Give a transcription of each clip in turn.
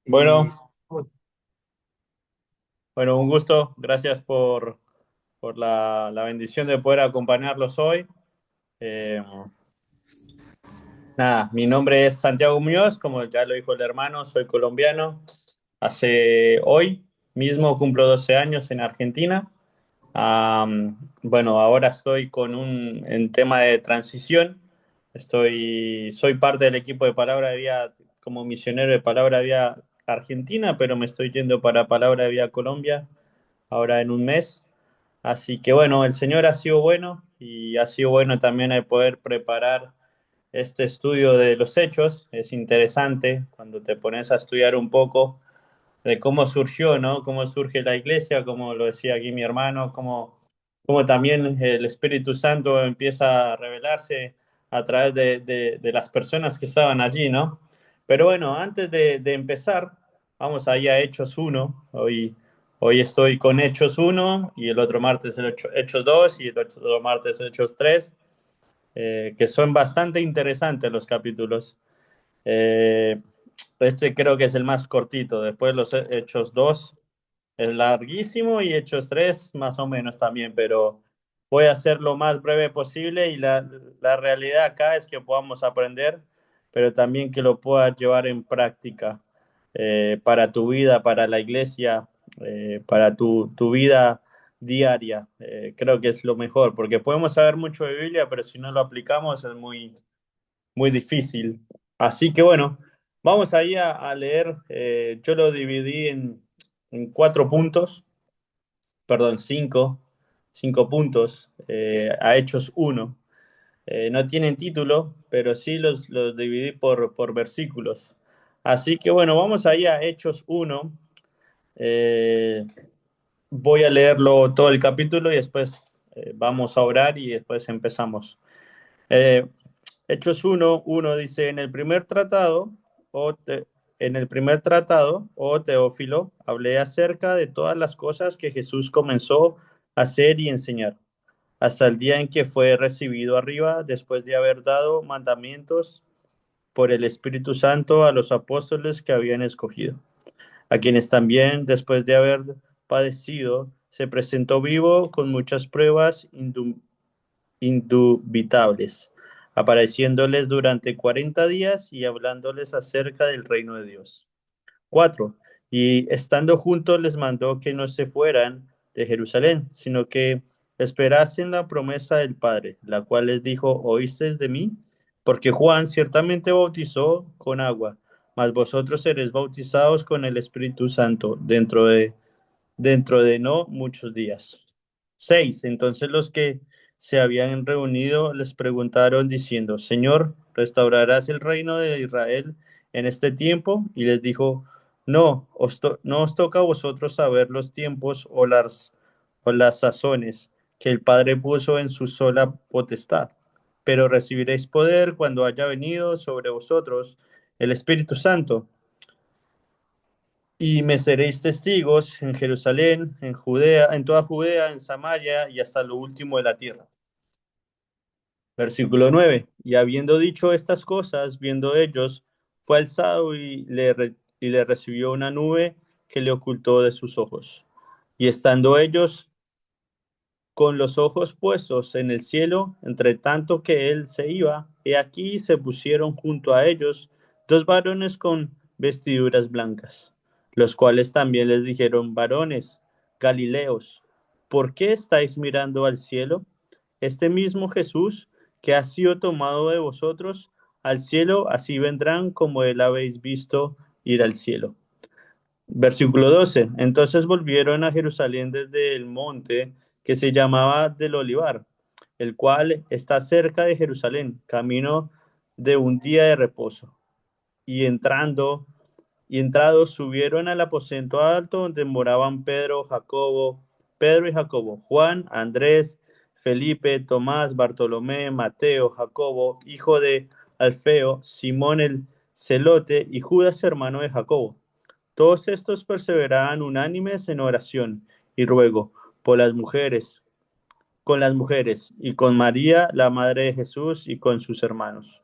Bueno, bueno, un gusto. Gracias por la bendición de poder acompañarlos hoy. Eh, Nada, mi nombre es Santiago Muñoz, como ya lo dijo el hermano, soy colombiano. Hoy mismo cumplo 12 años en Argentina. Bueno, ahora estoy en tema de transición. Soy parte del equipo de Palabra de Vida como misionero de Palabra de Vida Argentina, pero me estoy yendo para Palabra de Vida Colombia ahora en un mes. Así que bueno, el Señor ha sido bueno y ha sido bueno también el poder preparar este estudio de los hechos. Es interesante cuando te pones a estudiar un poco de cómo surgió, ¿no? Cómo surge la iglesia, como lo decía aquí mi hermano, cómo también el Espíritu Santo empieza a revelarse a través de las personas que estaban allí, ¿no? Pero bueno, antes de empezar, vamos ahí a Hechos 1. Hoy estoy con Hechos 1 y el otro martes Hechos 2 y el otro martes Hechos 3, que son bastante interesantes los capítulos. Eh, este creo que es el más cortito. Después los Hechos 2 es larguísimo y Hechos 3 más o menos también, pero voy a hacer lo más breve posible y la realidad acá es que podamos aprender, pero también que lo puedas llevar en práctica para tu vida, para la iglesia, para tu vida diaria. Creo que es lo mejor, porque podemos saber mucho de Biblia, pero si no lo aplicamos es muy difícil. Así que bueno, vamos ahí a leer. Yo lo dividí en cuatro puntos, perdón, cinco puntos, a Hechos uno. No tienen título, pero sí los dividí por versículos. Así que bueno, vamos ahí a Hechos uno. Eh, Voy a leerlo todo el capítulo y después vamos a orar y después empezamos. Eh, Hechos 1:1 dice, o te- en el primer tratado, oh Teófilo, hablé acerca de todas las cosas que Jesús comenzó a hacer y enseñar, hasta el día en que fue recibido arriba, después de haber dado mandamientos por el Espíritu Santo a los apóstoles que habían escogido, a quienes también, después de haber padecido, se presentó vivo con muchas pruebas indubitables, apareciéndoles durante 40 días y hablándoles acerca del reino de Dios. 4. Y estando juntos les mandó que no se fueran de Jerusalén, sino que esperasen la promesa del Padre, la cual les dijo, ¿oísteis de mí? Porque Juan ciertamente bautizó con agua, mas vosotros seréis bautizados con el Espíritu Santo dentro de no muchos días. 6. Entonces los que se habían reunido les preguntaron diciendo, Señor, ¿restaurarás el reino de Israel en este tiempo? Y les dijo, no os toca a vosotros saber los tiempos o las sazones que el Padre puso en su sola potestad, pero recibiréis poder cuando haya venido sobre vosotros el Espíritu Santo y me seréis testigos en Jerusalén, en Judea, en toda Judea, en Samaria y hasta lo último de la tierra. Versículo 9. Y habiendo dicho estas cosas, viendo ellos, fue alzado y le recibió una nube que le ocultó de sus ojos. Y estando ellos con los ojos puestos en el cielo, entre tanto que él se iba, he aquí se pusieron junto a ellos dos varones con vestiduras blancas, los cuales también les dijeron, varones Galileos, ¿por qué estáis mirando al cielo? Este mismo Jesús que ha sido tomado de vosotros al cielo, así vendrán como él habéis visto ir al cielo. Versículo 12. Entonces volvieron a Jerusalén desde el monte que se llamaba del Olivar, el cual está cerca de Jerusalén, camino de un día de reposo. Y entrados subieron al aposento alto donde moraban Pedro y Jacobo, Juan, Andrés, Felipe, Tomás, Bartolomé, Mateo, Jacobo, hijo de Alfeo, Simón el celote y Judas, hermano de Jacobo. Todos estos perseveraban unánimes en oración y ruego por las mujeres, con las mujeres y con María, la madre de Jesús, y con sus hermanos.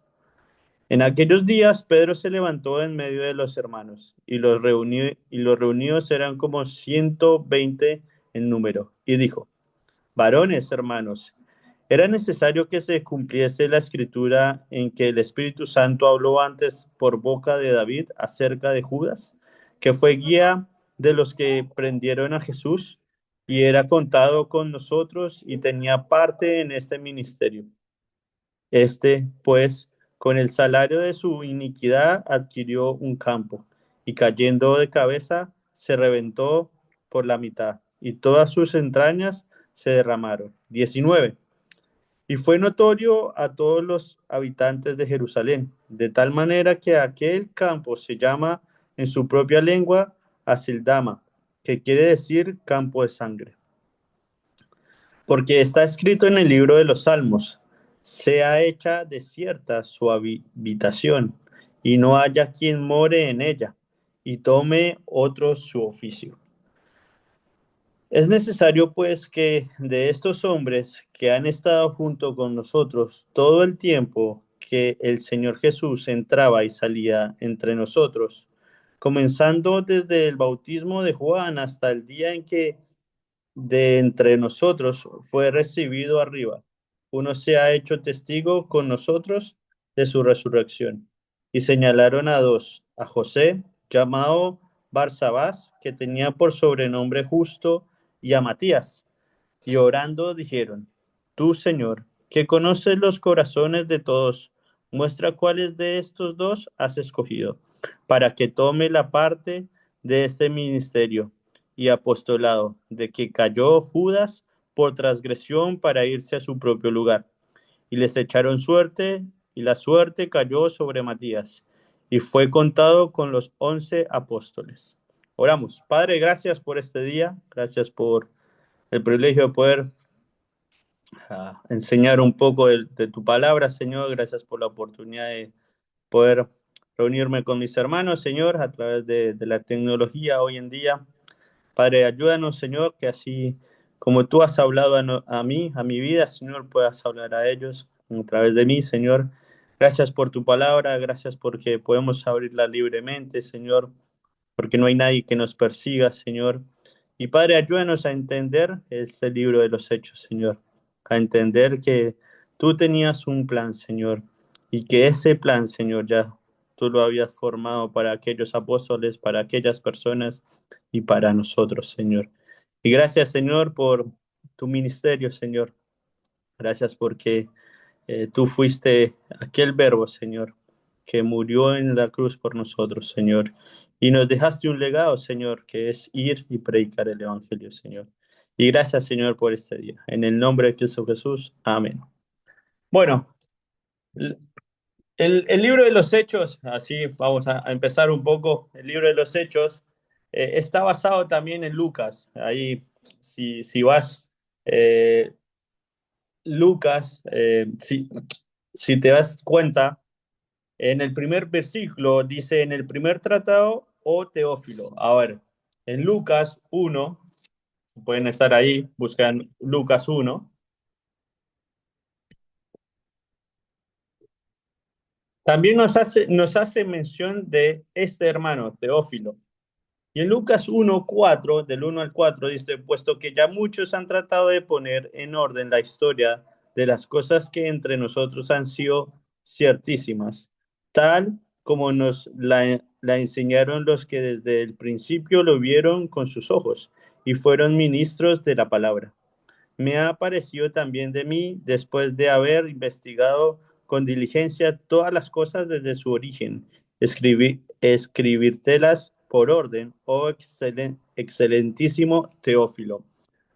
En aquellos días Pedro se levantó en medio de los hermanos y los reunidos eran como 120 en número y dijo, varones, hermanos, era necesario que se cumpliese la escritura en que el Espíritu Santo habló antes por boca de David acerca de Judas, que fue guía de los que prendieron a Jesús y era contado con nosotros y tenía parte en este ministerio. Este, pues, con el salario de su iniquidad adquirió un campo y cayendo de cabeza se reventó por la mitad y todas sus entrañas se derramaron. 19. Y fue notorio a todos los habitantes de Jerusalén, de tal manera que aquel campo se llama en su propia lengua Asildama, que quiere decir campo de sangre. Porque está escrito en el libro de los Salmos, sea hecha desierta su habitación, y no haya quien more en ella, y tome otro su oficio. Es necesario, pues, que de estos hombres que han estado junto con nosotros todo el tiempo que el Señor Jesús entraba y salía entre nosotros, comenzando desde el bautismo de Juan hasta el día en que de entre nosotros fue recibido arriba, uno se ha hecho testigo con nosotros de su resurrección. Y señalaron a dos, a José, llamado Barsabás, que tenía por sobrenombre Justo, y a Matías. Y orando dijeron, tú, Señor, que conoces los corazones de todos, muestra cuáles de estos dos has escogido, para que tome la parte de este ministerio y apostolado, de que cayó Judas por transgresión para irse a su propio lugar. Y les echaron suerte, y la suerte cayó sobre Matías, y fue contado con los 11 apóstoles. Oramos. Padre, gracias por este día, gracias por el privilegio de poder enseñar un poco de tu palabra, Señor. Gracias por la oportunidad de poder reunirme con mis hermanos, Señor, a través de la tecnología hoy en día. Padre, ayúdanos, Señor, que así como tú has hablado a mí, a mi vida, Señor, puedas hablar a ellos a través de mí, Señor. Gracias por tu palabra, gracias porque podemos abrirla libremente, Señor, porque no hay nadie que nos persiga, Señor. Y Padre, ayúdanos a entender este libro de los Hechos, Señor, a entender que tú tenías un plan, Señor, y que ese plan, Señor, ya tú lo habías formado para aquellos apóstoles, para aquellas personas y para nosotros, Señor. Y gracias, Señor, por tu ministerio, Señor. Gracias porque tú fuiste aquel verbo, Señor, que murió en la cruz por nosotros, Señor. Y nos dejaste un legado, Señor, que es ir y predicar el Evangelio, Señor. Y gracias, Señor, por este día. En el nombre de Cristo Jesús. Amén. Bueno, el libro de los Hechos, así vamos a empezar un poco. El libro de los Hechos está basado también en Lucas. Ahí, si vas, eh, Lucas, si te das cuenta, en el primer versículo dice, en el primer tratado, o Teófilo. A ver, en Lucas 1, pueden estar ahí, buscan Lucas 1. También nos hace mención de este hermano, Teófilo. Y en Lucas 1:4, del 1 al 4, dice, puesto que ya muchos han tratado de poner en orden la historia de las cosas que entre nosotros han sido ciertísimas, tal como nos la enseñaron los que desde el principio lo vieron con sus ojos y fueron ministros de la palabra. Me ha parecido también de mí, después de haber investigado con diligencia todas las cosas desde su origen, escribírtelas por orden, oh excelentísimo Teófilo.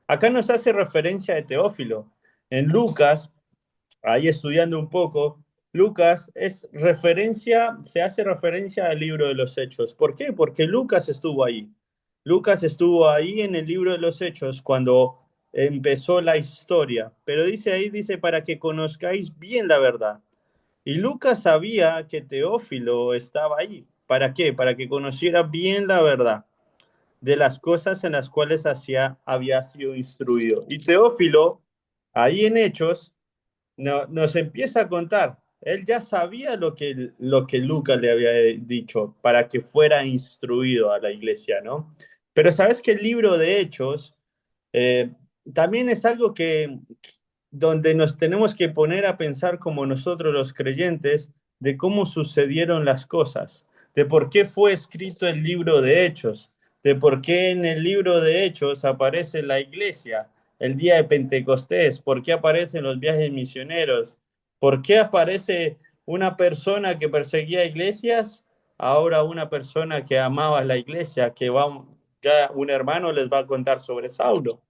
Acá nos hace referencia de Teófilo. En Lucas, ahí estudiando un poco, Lucas se hace referencia al libro de los Hechos. ¿Por qué? Porque Lucas estuvo ahí. Lucas estuvo ahí en el libro de los Hechos cuando empezó la historia, pero dice, para que conozcáis bien la verdad. Y Lucas sabía que Teófilo estaba ahí. ¿Para qué? Para que conociera bien la verdad de las cosas en las cuales había sido instruido. Y Teófilo, ahí en Hechos, nos empieza a contar. él ya sabía lo que Lucas le había dicho para que fuera instruido a la iglesia, ¿no? Pero sabes que el libro de Hechos eh, también es algo que donde nos tenemos que poner a pensar como nosotros los creyentes de cómo sucedieron las cosas, de por qué fue escrito el libro de Hechos, de por qué en el libro de Hechos aparece la iglesia el día de Pentecostés, por qué aparecen los viajes misioneros, por qué aparece una persona que perseguía iglesias, ahora una persona que amaba la iglesia, que va, ya un hermano les va a contar sobre Saulo.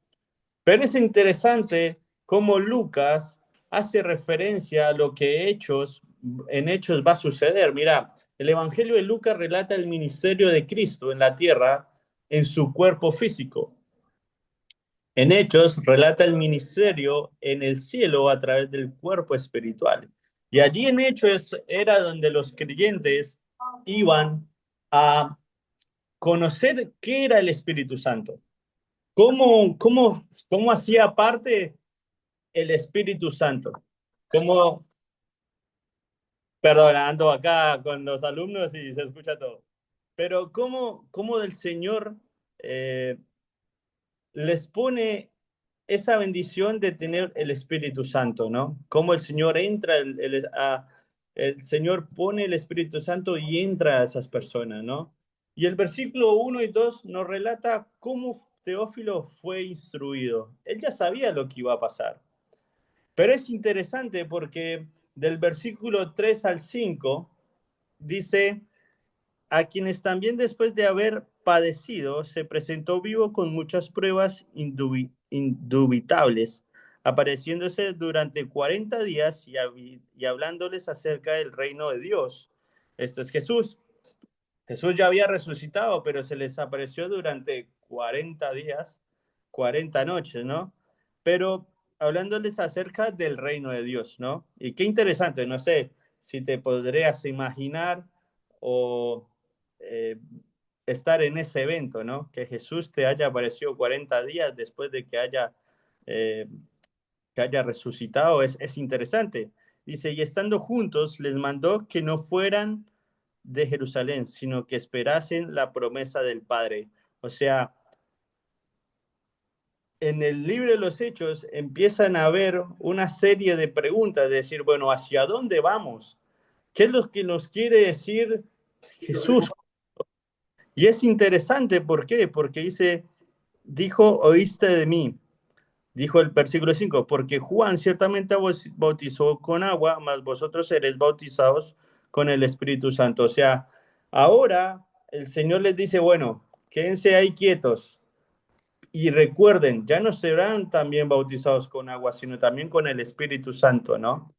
Pero es interesante cómo Lucas hace referencia a lo que en Hechos va a suceder. Mira, el Evangelio de Lucas relata el ministerio de Cristo en la tierra en su cuerpo físico. En Hechos relata el ministerio en el cielo a través del cuerpo espiritual. Y allí en Hechos era donde los creyentes iban a conocer qué era el Espíritu Santo. ¿Cómo hacía parte el Espíritu Santo? ¿Cómo, perdonando acá con los alumnos y se escucha todo? Pero ¿cómo del Señor eh, les pone esa bendición de tener el Espíritu Santo, ¿no? Cómo el Señor entra, el Señor pone el Espíritu Santo y entra a esas personas, ¿no? Y el versículo 1 y 2 nos relata cómo Teófilo fue instruido. Él ya sabía lo que iba a pasar. Pero es interesante porque del versículo 3 al 5 dice, a quienes también después de haber padecido se presentó vivo con muchas pruebas indubitables, apareciéndose durante 40 días y hablándoles acerca del reino de Dios. Este es Jesús. Jesús ya había resucitado, pero se les apareció durante 40 días, 40 noches, ¿no? Pero hablándoles acerca del reino de Dios, ¿no? Y qué interesante, no sé si te podrías imaginar o eh, estar en ese evento, ¿no? Que Jesús te haya aparecido 40 días después de eh, que haya resucitado, es interesante. Dice, y estando juntos, les mandó que no fueran de Jerusalén, sino que esperasen la promesa del Padre. O sea, en el libro de los Hechos empiezan a haber una serie de preguntas, de decir, bueno, ¿hacia dónde vamos? ¿Qué es lo que nos quiere decir Jesús? Y es interesante, ¿por qué? Porque dice, dijo, oíste de mí. Dijo el versículo 5, porque Juan ciertamente bautizó con agua, mas vosotros seréis bautizados con el Espíritu Santo. O sea, ahora el Señor les dice, bueno, quédense ahí quietos y recuerden, ya no serán también bautizados con agua, sino también con el Espíritu Santo, ¿no?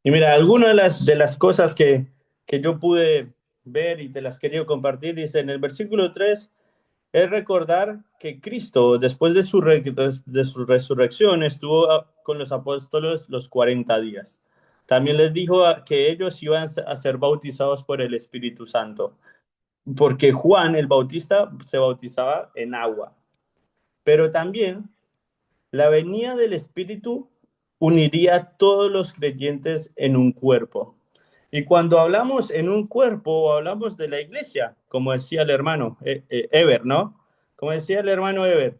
Y mira, algunas de las cosas que yo pude ver y te las quería compartir, dice en el versículo 3 es recordar que Cristo, después de su resurrección, estuvo con los apóstoles los 40 días. También les dijo que ellos iban a ser bautizados por el Espíritu Santo, porque Juan el Bautista se bautizaba en agua. Pero también la venida del Espíritu uniría a todos los creyentes en un cuerpo. Y cuando hablamos en un cuerpo, hablamos de la iglesia, como decía el hermano Ever, ¿no? Como decía el hermano Ever,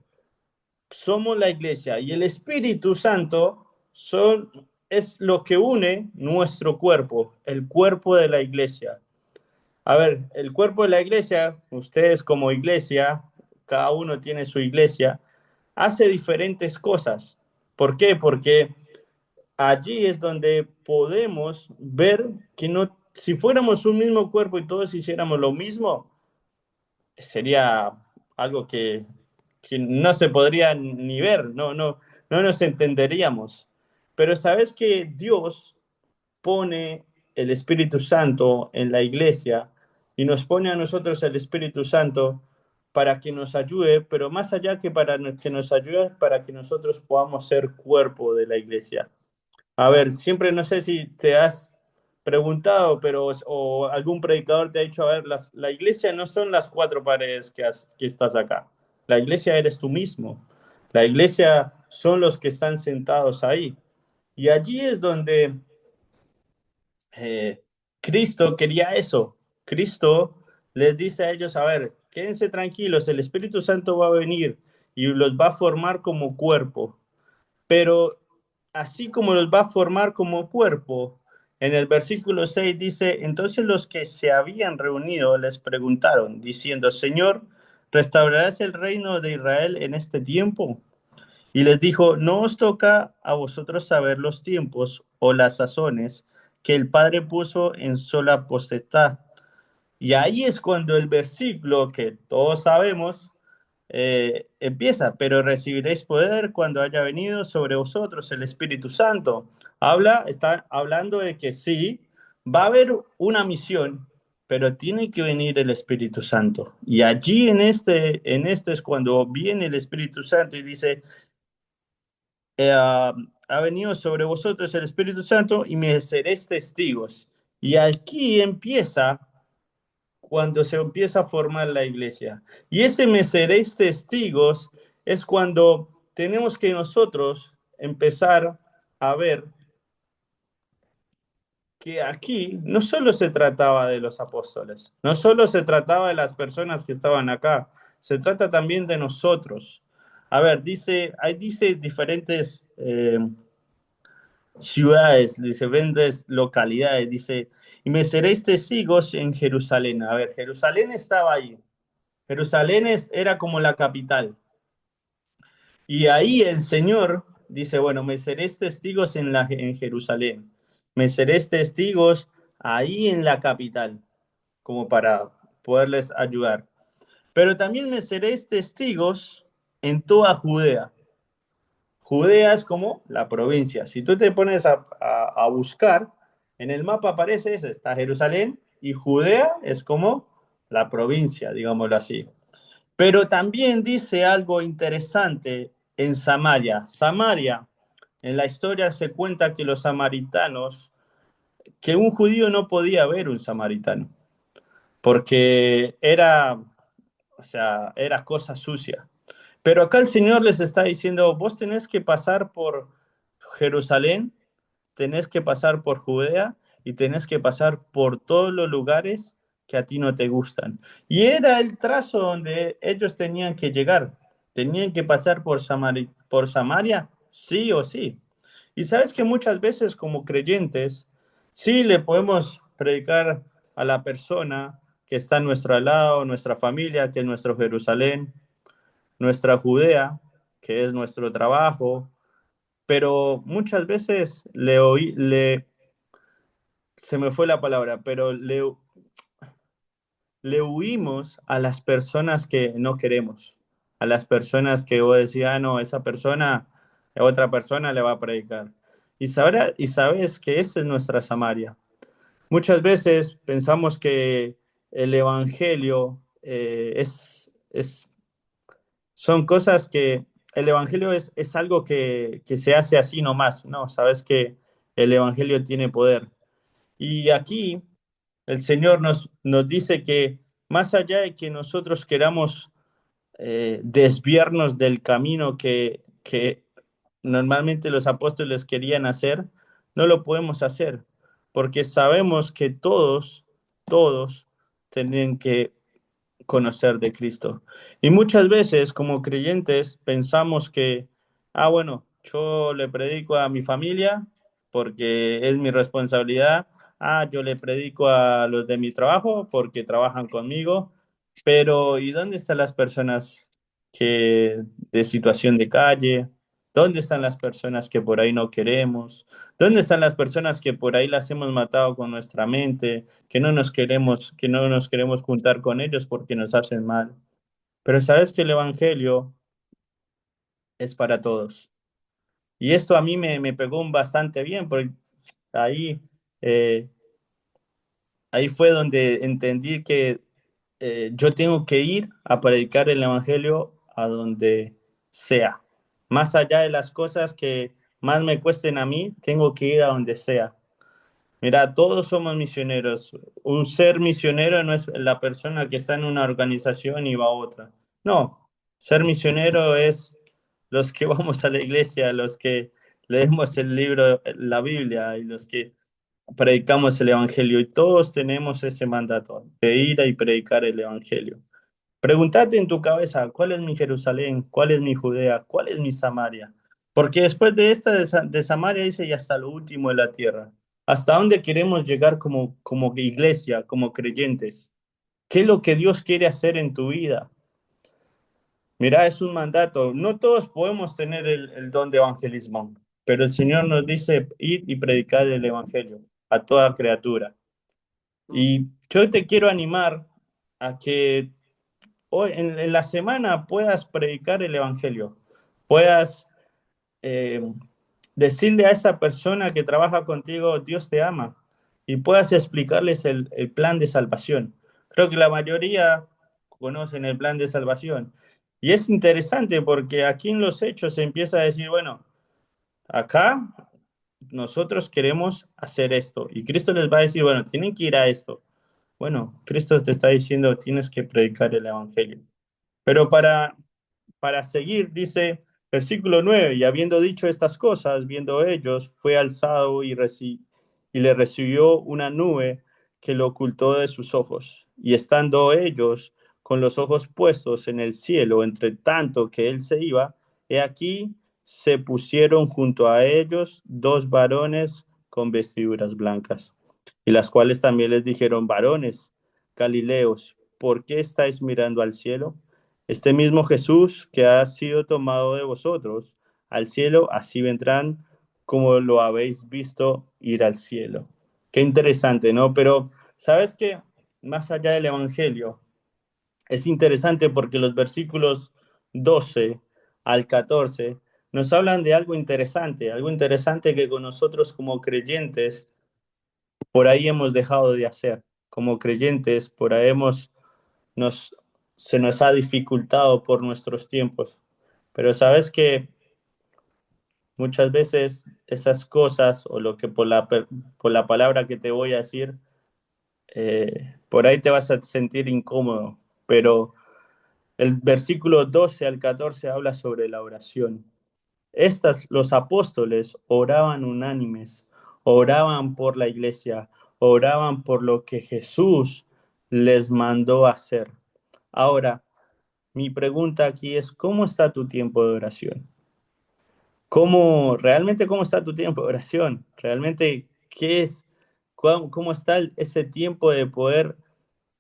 somos la iglesia y el Espíritu Santo es lo que une nuestro cuerpo, el cuerpo de la iglesia. A ver, el cuerpo de la iglesia, ustedes como iglesia, cada uno tiene su iglesia, hace diferentes cosas. ¿Por qué? Porque allí es donde podemos ver que no, si fuéramos un mismo cuerpo y todos hiciéramos lo mismo, sería algo que no se podría ni ver, no nos entenderíamos. Pero sabes que Dios pone el Espíritu Santo en la iglesia y nos pone a nosotros el Espíritu Santo para que nos ayude, pero más allá que para que nos ayude, para que nosotros podamos ser cuerpo de la iglesia. A ver, siempre no sé si te has preguntado, pero o algún predicador te ha dicho, a ver, la iglesia no son las cuatro paredes que estás acá. La iglesia eres tú mismo. La iglesia son los que están sentados ahí. Y allí es donde Eh, Cristo quería eso. Cristo les dice a ellos, a ver, quédense tranquilos, el Espíritu Santo va a venir y los va a formar como cuerpo. Pero así como los va a formar como cuerpo, en el versículo 6 dice, entonces los que se habían reunido les preguntaron, diciendo, Señor, ¿restaurarás el reino de Israel en este tiempo? Y les dijo, no os toca a vosotros saber los tiempos o las sazones que el Padre puso en sola potestad. Y ahí es cuando el versículo que todos sabemos empieza, pero recibiréis poder cuando haya venido sobre vosotros el Espíritu Santo. Está hablando de que sí, va a haber una misión, pero tiene que venir el Espíritu Santo. Y allí en este es cuando viene el Espíritu Santo y dice, ha venido sobre vosotros el Espíritu Santo y me seréis testigos. Y aquí empieza cuando se empieza a formar la iglesia. Y ese me seréis testigos es cuando tenemos que nosotros empezar a ver que aquí no solo se trataba de los apóstoles, no solo se trataba de las personas que estaban acá, se trata también de nosotros. A ver, dice diferentes ciudades, diferentes localidades, dice, y me seréis testigos en Jerusalén. A ver, Jerusalén estaba ahí. Jerusalén era como la capital. Y ahí el Señor dice, bueno, me seréis testigos en Jerusalén, me seréis testigos ahí en la capital, como para poderles ayudar. Pero también me seréis testigos en toda Judea. Judea es como la provincia. Si tú te pones a buscar, en el mapa aparece, está Jerusalén, y Judea es como la provincia, digámoslo así. Pero también dice algo interesante en Samaria. Samaria, en la historia se cuenta que los samaritanos, que un judío no podía ver un samaritano, porque o sea, era cosa sucia. Pero acá el Señor les está diciendo, vos tenés que pasar por Jerusalén, tenés que pasar por Judea y tenés que pasar por todos los lugares que a ti no te gustan. Y era el trazo donde ellos tenían que llegar. Tenían que pasar por Samaria, sí o sí. Y sabes que muchas veces como creyentes, sí le podemos predicar a la persona que está a nuestro lado, nuestra familia, que es nuestro Jerusalén, nuestra Judea, que es nuestro trabajo, pero muchas veces se me fue la palabra, pero le huimos a las personas que no queremos, a las personas que vos decís, ah, no, esa persona, a otra persona le va a predicar. Y sabes que esa es nuestra Samaria. Muchas veces pensamos que el Evangelio son cosas que el Evangelio es algo que se hace así nomás, ¿no? Sabes que el Evangelio tiene poder. Y aquí el Señor nos dice que más allá de que nosotros queramos desviarnos del camino que normalmente los apóstoles querían hacer, no lo podemos hacer, porque sabemos que todos tienen que conocer de Cristo. Y muchas veces como creyentes pensamos que, ah, bueno, yo le predico a mi familia porque es mi responsabilidad, ah, yo le predico a los de mi trabajo porque trabajan conmigo, pero ¿y dónde están las personas que de situación de calle? ¿Dónde están las personas que por ahí no queremos? ¿Dónde están las personas que por ahí las hemos matado con nuestra mente, que no nos queremos juntar con ellos porque nos hacen mal? Pero sabes que el Evangelio es para todos. Y esto a mí me pegó bastante bien, porque ahí, eh, ahí fue donde entendí que yo tengo que ir a predicar el Evangelio a donde sea. Más allá de las cosas que más me cuesten a mí, tengo que ir a donde sea. Mira, todos somos misioneros. Un ser misionero no es la persona que está en una organización y va a otra. No, ser misionero es los que vamos a la iglesia, los que leemos el libro, la Biblia, y los que predicamos el Evangelio y todos tenemos ese mandato de ir y predicar el Evangelio. Pregúntate en tu cabeza, ¿cuál es mi Jerusalén? ¿Cuál es mi Judea? ¿Cuál es mi Samaria? Porque después de esta de Samaria dice, y hasta lo último de la tierra. ¿Hasta dónde queremos llegar como iglesia, como creyentes? ¿Qué es lo que Dios quiere hacer en tu vida? Mira, es un mandato. No todos podemos tener el don de evangelismo, pero el Señor nos dice, id y predicar el Evangelio a toda criatura. Y yo te quiero animar a que hoy en la semana puedas predicar el Evangelio, puedas eh, decirle a esa persona que trabaja contigo, Dios te ama, y puedas explicarles el plan de salvación. Creo que la mayoría conocen el plan de salvación. Y es interesante porque aquí en los hechos se empieza a decir, bueno, acá nosotros queremos hacer esto. Y Cristo les va a decir, bueno, tienen que ir a esto. Bueno, Cristo te está diciendo, tienes que predicar el Evangelio. Pero para seguir, dice versículo 9 y habiendo dicho estas cosas, viendo ellos, fue alzado y le recibió una nube que lo ocultó de sus ojos. Y estando ellos con los ojos puestos en el cielo, entre tanto que él se iba, he aquí se pusieron junto a ellos dos varones con vestiduras blancas, y las cuales también les dijeron, varones Galileos, ¿por qué estáis mirando al cielo? Este mismo Jesús que ha sido tomado de vosotros al cielo, así vendrán como lo habéis visto ir al cielo. Qué interesante, ¿no? Pero, ¿sabes qué? Más allá del Evangelio, es interesante porque los versículos 12 al 14 nos hablan de algo interesante que con nosotros como creyentes por ahí hemos dejado de hacer. Como creyentes, por ahí nos, se nos ha dificultado por nuestros tiempos. Pero sabes que muchas veces esas cosas o lo que por la palabra que te voy a decir, por ahí te vas a sentir incómodo. Pero el versículo 12 al 14 habla sobre la oración. Los apóstoles oraban unánimes, oraban por la iglesia, oraban por lo que Jesús les mandó hacer. Ahora, mi pregunta aquí es, ¿cómo está tu tiempo de oración? ¿Cómo está tu tiempo de oración? ¿Realmente qué es? ¿Cómo está ese tiempo de poder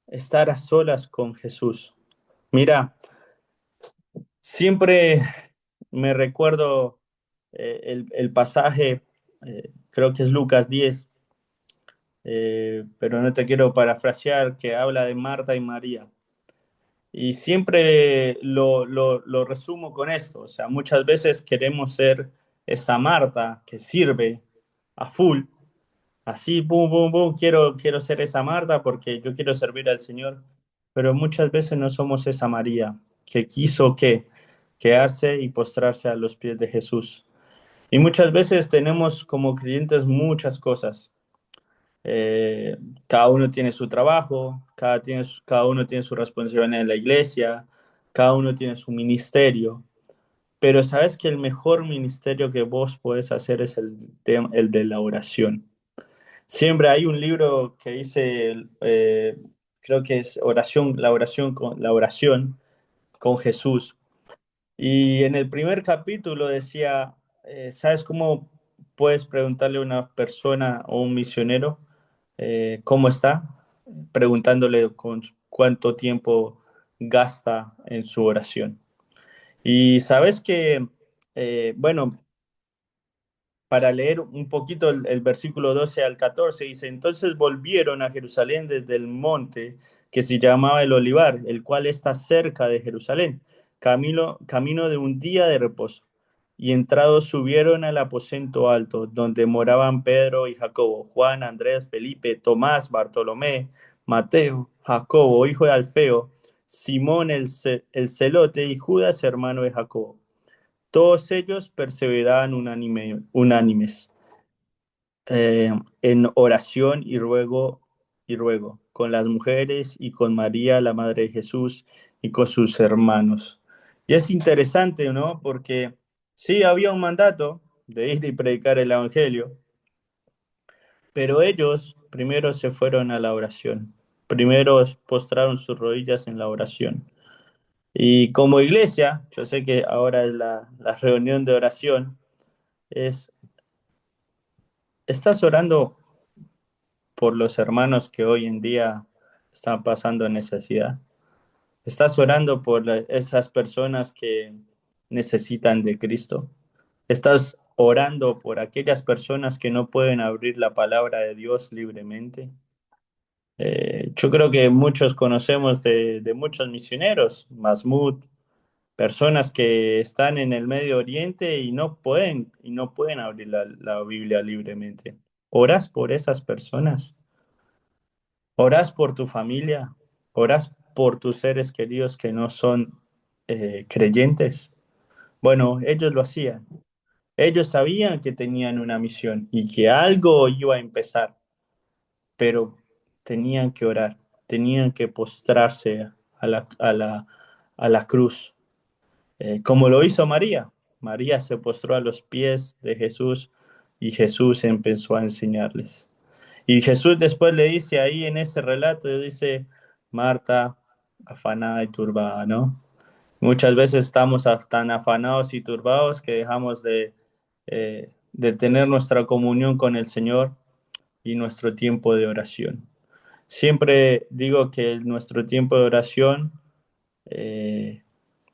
estar a solas con Jesús? Mira, siempre me recuerdo el pasaje, creo que es Lucas 10, pero no te quiero parafrasear, que habla de Marta y María. Y siempre lo resumo con esto, o sea, muchas veces queremos ser esa Marta que sirve a full, así, boom, boom, boom, quiero ser esa Marta porque yo quiero servir al Señor, pero muchas veces no somos esa María que quiso que quedarse y postrarse a los pies de Jesús. Y muchas veces tenemos como creyentes muchas cosas. Eh, Cada uno tiene su trabajo, cada uno tiene su responsabilidad en la iglesia, cada uno tiene su ministerio, pero sabes que el mejor ministerio que vos podés hacer es el de la oración. Siempre hay un libro que dice, creo que es la oración con Jesús. Y en el primer capítulo decía, ¿sabes cómo puedes preguntarle a una persona o un misionero cómo está? Preguntándole con cuánto tiempo gasta en su oración. Y sabes que, bueno, para leer un poquito el versículo 12 al 14, dice, entonces volvieron a Jerusalén desde el monte que se llamaba el Olivar, el cual está cerca de Jerusalén, camino de un día de reposo. Y entrados subieron al aposento alto, donde moraban Pedro y Jacobo, Juan, Andrés, Felipe, Tomás, Bartolomé, Mateo, Jacobo, hijo de Alfeo, Simón el celote y Judas, hermano de Jacobo. Todos ellos perseveraban unánimes eh, en oración y ruego, con las mujeres y con María, la Madre de Jesús, y con sus hermanos. Y es interesante, ¿no? Porque sí había un mandato de ir y predicar el Evangelio, Pero ellos primero se fueron a la oración, primero postraron sus rodillas en la oración. Y como iglesia, yo sé que ahora es la reunión de oración, es, ¿estás orando por los hermanos que hoy en día están pasando necesidad? ¿Estás orando por esas personas que necesitan de Cristo? ¿Estás orando por aquellas personas que no pueden abrir la palabra de Dios libremente? Yo creo que muchos conocemos de muchos misioneros, Masmud, personas que están en el Medio Oriente y no pueden abrir la Biblia libremente. ¿Oras por esas personas? ¿Oras por tu familia? ¿Oras por tus seres queridos que no son creyentes? Bueno, ellos lo hacían. Ellos sabían que tenían una misión y que algo iba a empezar, pero tenían que orar, tenían que postrarse a la cruz, como lo hizo María. María se postró a los pies de Jesús y Jesús empezó a enseñarles. Y Jesús después le dice ahí en ese relato, dice, Marta, afanada y turbada, ¿no? Muchas veces estamos tan afanados y turbados que dejamos de tener nuestra comunión con el Señor y nuestro tiempo de oración. Siempre digo que nuestro tiempo de oración eh,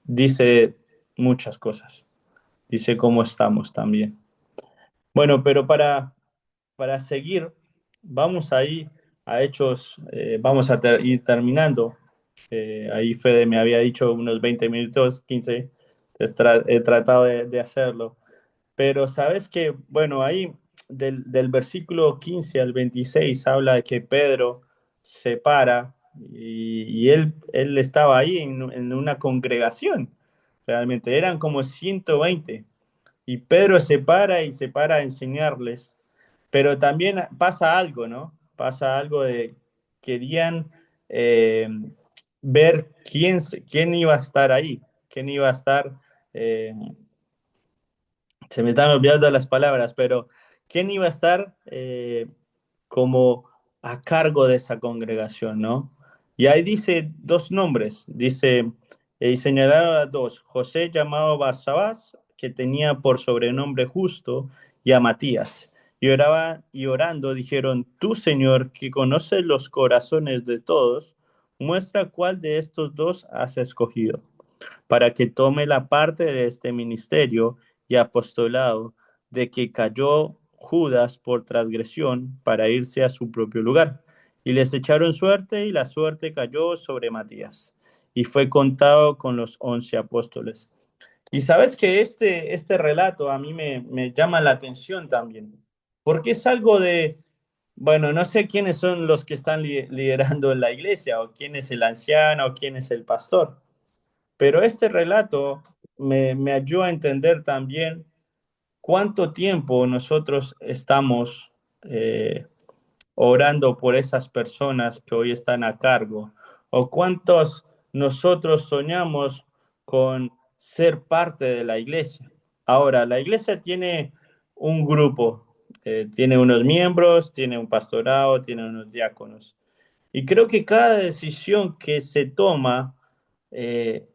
dice muchas cosas, dice cómo estamos también. Bueno, pero para seguir, vamos ahí a Hechos, vamos a ir terminando. Ahí Fede me había dicho unos 20 minutos, 15, he tratado de hacerlo. Pero sabes que, bueno, ahí del versículo 15 al 26 habla de que Pedro se para y él estaba ahí en una congregación. Realmente eran como 120 y Pedro se para y se para a enseñarles. Pero también pasa algo, ¿no? Pasa algo de querían eh, ver quién iba a estar ahí, quién iba a estar eh, se me están olvidando las palabras, pero ¿quién iba a estar como a cargo de esa congregación, no? Y ahí dice dos nombres, dice, y señalaron a dos, José llamado Barsabás, que tenía por sobrenombre Justo, y a Matías. Y oraba y orando dijeron, tú, Señor, que conoces los corazones de todos, muestra cuál de estos dos has escogido para que tome la parte de este ministerio y apostolado de que cayó Judas por transgresión para irse a su propio lugar. Y les echaron suerte y la suerte cayó sobre Matías y fue contado con los 11 apóstoles. Y sabes que este relato a mí me llama la atención también, porque es algo de, bueno, no sé quiénes son los que están liderando la iglesia, o quién es el anciano, o quién es el pastor, pero este relato me ayudó a entender también cuánto tiempo nosotros estamos orando por esas personas que hoy están a cargo, o cuántos nosotros soñamos con ser parte de la iglesia. Ahora, la iglesia tiene un grupo, tiene unos miembros, tiene un pastorado, tiene unos diáconos. Y creo que cada decisión que se toma eh,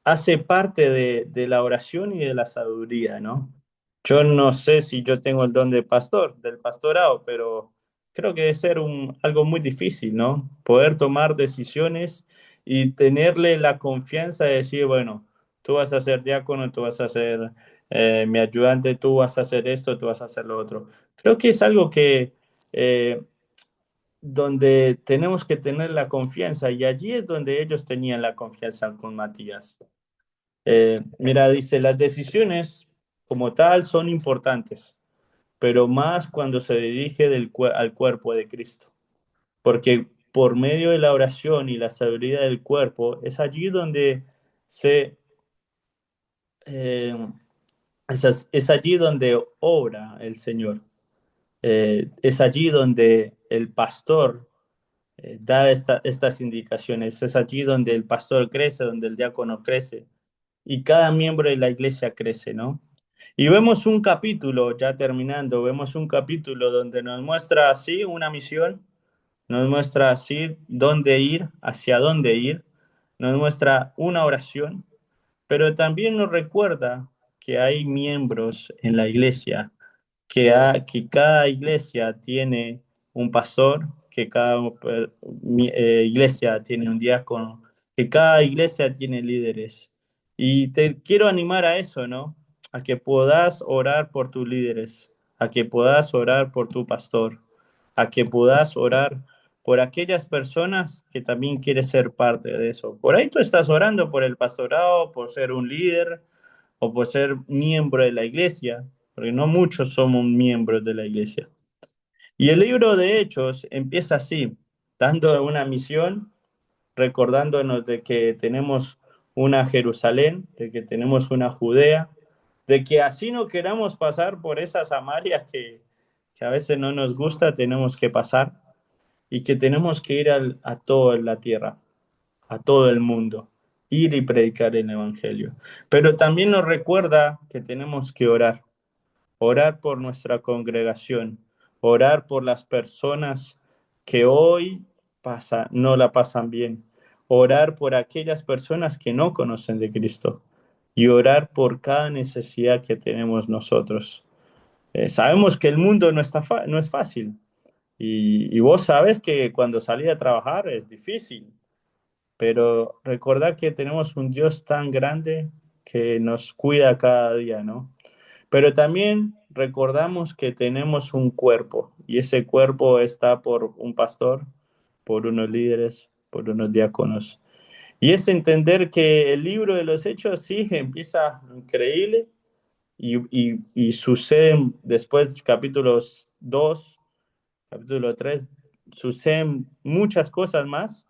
hace parte de la oración y de la sabiduría, ¿no? Yo no sé si yo tengo el don de pastor, del pastorado, pero creo que debe ser algo muy difícil, ¿no? Poder tomar decisiones y tenerle la confianza de decir, bueno, tú vas a ser diácono, tú vas a ser mi ayudante, tú vas a hacer esto, tú vas a hacer lo otro. Creo que es algo que eh, donde tenemos que tener la confianza y allí es donde ellos tenían la confianza con Matías. Mira, dice, las decisiones como tal son importantes, pero más cuando se dirige al cuerpo de Cristo, porque por medio de la oración y la sabiduría del cuerpo es allí donde se... eh, es allí donde obra el Señor. Es allí donde el pastor da estas indicaciones. Es allí donde el pastor crece, donde el diácono crece y cada miembro de la iglesia crece, ¿no? Y vemos un capítulo, ya terminando, vemos un capítulo donde nos muestra así una misión, nos muestra así dónde ir, hacia dónde ir, nos muestra una oración, pero también nos recuerda que hay miembros en la iglesia, que cada iglesia tiene un pastor, que cada iglesia tiene un diácono, que cada iglesia tiene líderes. Y te quiero animar a eso, ¿no? A que puedas orar por tus líderes, a que puedas orar por tu pastor, a que puedas orar por aquellas personas que también quieres ser parte de eso. Por ahí tú estás orando por el pastorado, por ser un líder o por ser miembro de la iglesia, porque no muchos somos miembros de la iglesia. Y el libro de Hechos empieza así, dando una misión, recordándonos de que tenemos una Jerusalén, de que tenemos una Judea, de que así no queramos pasar por esas Samarias que a veces no nos gusta, tenemos que pasar y que tenemos que ir a toda la tierra, a todo el mundo, ir y predicar el Evangelio. Pero también nos recuerda que tenemos que orar, orar por nuestra congregación, orar por las personas que hoy no la pasan bien, orar por aquellas personas que no conocen de Cristo y orar por cada necesidad que tenemos nosotros. Sabemos que el mundo no es fácil y vos sabes que cuando salí a trabajar es difícil, pero recordad que tenemos un Dios tan grande que nos cuida cada día, ¿no? Pero también recordamos que tenemos un cuerpo y ese cuerpo está por un pastor, por unos líderes, por unos diáconos. Y es entender que el libro de los Hechos sí empieza increíble y suceden después capítulos 2, capítulo 3, suceden muchas cosas más,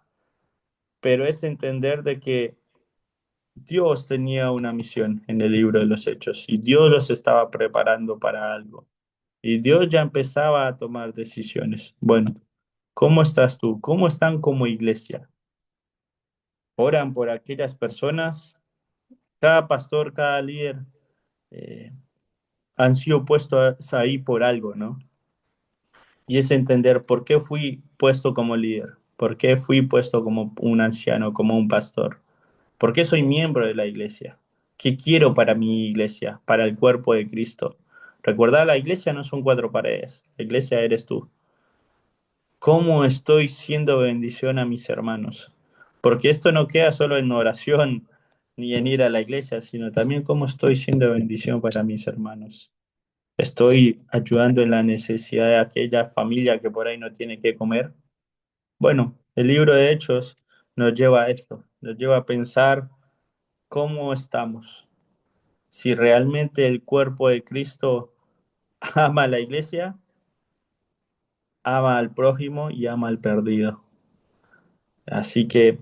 pero es entender de que Dios tenía una misión en el libro de los Hechos y Dios los estaba preparando para algo. Y Dios ya empezaba a tomar decisiones. Bueno, ¿cómo estás tú? ¿Cómo están como iglesia? Oran por aquellas personas. Cada pastor, cada líder eh, han sido puestos ahí por algo, ¿no? Y es entender por qué fui puesto como líder, por qué fui puesto como un anciano, como un pastor, por qué soy miembro de la iglesia, qué quiero para mi iglesia, para el cuerpo de Cristo. Recuerda, la iglesia no son cuatro paredes, la iglesia eres tú. ¿Cómo estoy siendo bendición a mis hermanos? Porque esto no queda solo en oración ni en ir a la iglesia, sino también cómo estoy siendo bendición para mis hermanos. Estoy ayudando en la necesidad de aquella familia que por ahí no tiene que comer. Bueno, el libro de Hechos nos lleva a esto, nos lleva a pensar cómo estamos. Si realmente el cuerpo de Cristo ama a la iglesia, ama al prójimo y ama al perdido. Así que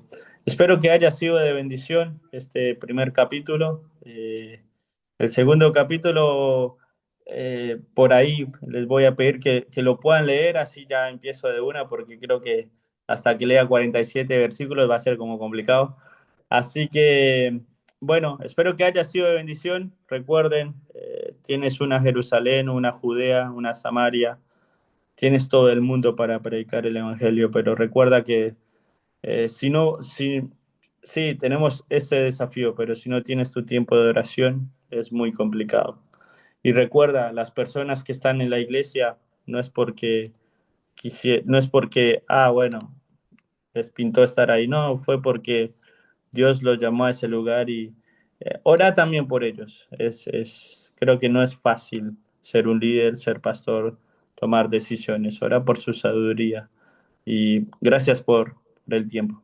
espero que haya sido de bendición este primer capítulo. El segundo capítulo, por ahí les voy a pedir que lo puedan leer, así ya empiezo de una, porque creo que hasta que lea 47 versículos va a ser como complicado. Así que, bueno, espero que haya sido de bendición. Recuerden, tienes una Jerusalén, una Judea, una Samaria, tienes todo el mundo para predicar el Evangelio, pero recuerda que si no, sí, tenemos ese desafío, pero si no tienes tu tiempo de oración, es muy complicado. Y recuerda, las personas que están en la iglesia no es porque no es porque, bueno, les pintó estar ahí, no, fue porque Dios los llamó a ese lugar y ora también por ellos. Creo que no es fácil ser un líder, ser pastor, tomar decisiones. Ora por su sabiduría y gracias por el tiempo.